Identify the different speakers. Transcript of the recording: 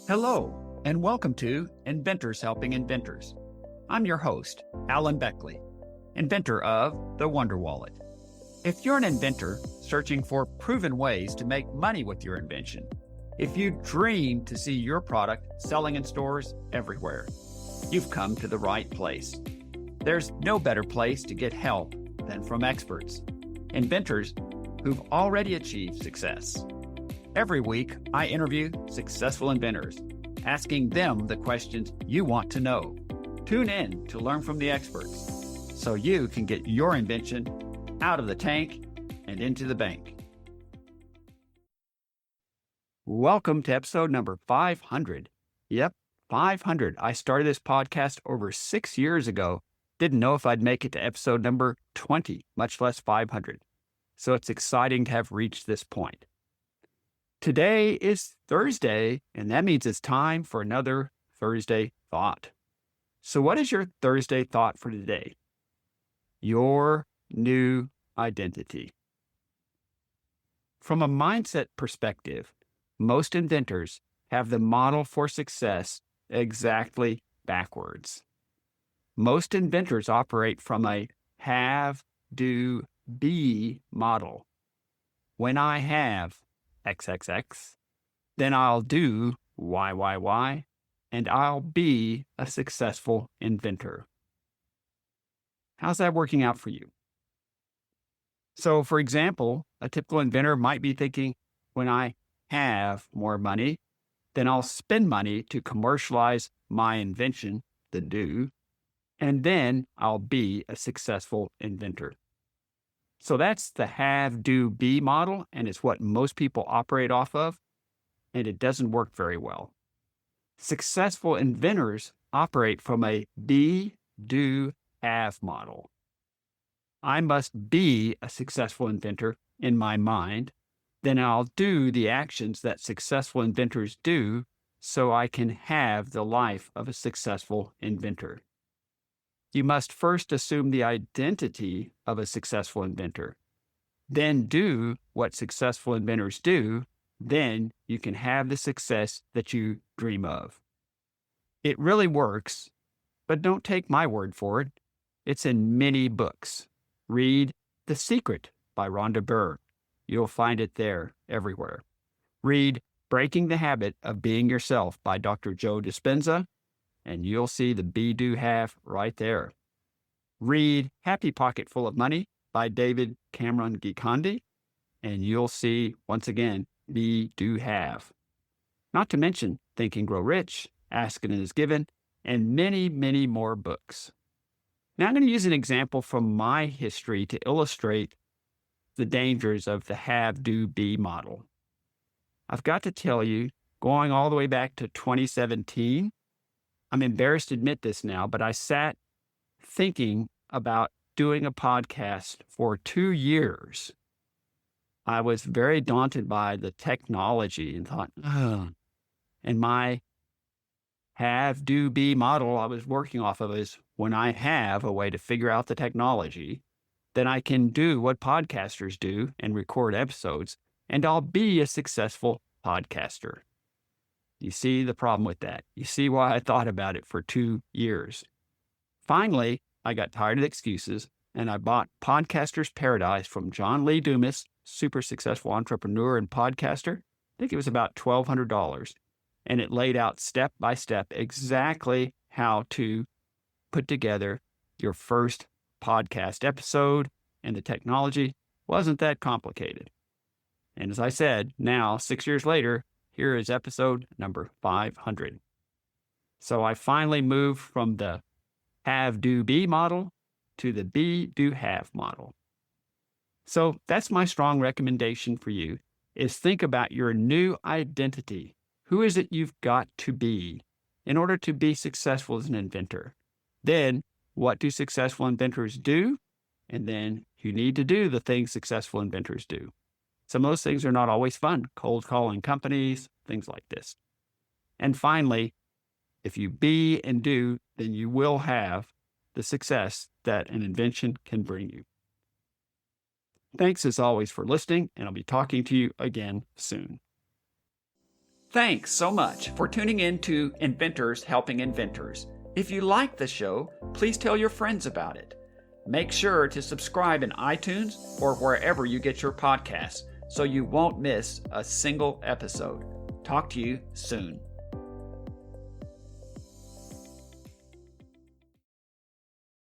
Speaker 1: Hello, and welcome to Inventors Helping Inventors. I'm your host, Alan Beckley, inventor of the Wonder Wallet. If you're an inventor searching for proven ways to make money with your invention, if you dream to see your product selling in stores everywhere, you've come to the right place. There's no better place to get help than from experts, inventors who've already achieved success. Every week, I interview successful inventors, asking them the questions you want to know. Tune in to learn from the experts so you can get your invention out of the tank and into the bank. Welcome to episode number 500. Yep, 500. I started this podcast over 6 years ago. Didn't know if I'd make it to episode number 20, much less 500. So it's exciting to have reached this point. Today is Thursday, and that means it's time for another Thursday thought. So what is your Thursday thought for today? Your new identity. From a mindset perspective, most inventors have the model for success exactly backwards. Most inventors operate from a have, do, be model. When I have XXX, then I'll do YYY, and I'll be a successful inventor. How's that working out for you? So, for example, a typical inventor might be thinking, when I have more money, then I'll spend money to commercialize my invention, the do, and then I'll be a successful inventor. So that's the have, do, be model, and it's what most people operate off of, and it doesn't work very well. Successful inventors operate from a be, do, have model. I must be a successful inventor in my mind, then I'll do the actions that successful inventors do so I can have the life of a successful inventor. You must first assume the identity of a successful inventor, then do what successful inventors do, then you can have the success that you dream of. It really works, but don't take my word for it. It's in many books. Read The Secret by Rhonda Byrne. You'll find it there everywhere. Read Breaking the Habit of Being Yourself by Dr. Joe Dispenza, and you'll see the be, do, have right there. Read Happy Pocket Full of Money by David Cameron Gikondi, and you'll see, once again, be, do, have. Not to mention Think and Grow Rich, Ask and It Is Given, and many, many more books. Now I'm going to use an example from my history to illustrate the dangers of the have, do, be model. I've got to tell you, going all the way back to 2017, I'm embarrassed to admit this now, but I sat thinking about doing a podcast for 2 years. I was very daunted by the technology and thought, and my have, do, be model I was working off of is when I have a way to figure out the technology, then I can do what podcasters do and record episodes, and I'll be a successful podcaster. You see the problem with that. You see why I thought about it for 2 years. Finally, I got tired of excuses, and I bought Podcaster's Paradise from John Lee Dumas, super successful entrepreneur and podcaster. I think it was about $1,200. And it laid out step by step exactly how to put together your first podcast episode, and the technology wasn't that complicated. And as I said, now, 6 years later, here is episode number 500. So I finally moved from the have, do, be model to the be, do, have model. So that's my strong recommendation for you, is think about your new identity. Who is it you've got to be in order to be successful as an inventor? Then, what do successful inventors do? And then you need to do the things successful inventors do. Some of those things are not always fun, cold calling companies, things like this. And finally, if you be and do, then you will have the success that an invention can bring you. Thanks as always for listening, and I'll be talking to you again soon. Thanks so much for tuning in to Inventors Helping Inventors. If you like the show, please tell your friends about it. Make sure to subscribe in iTunes or wherever you get your podcasts so you won't miss a single episode. Talk to you soon.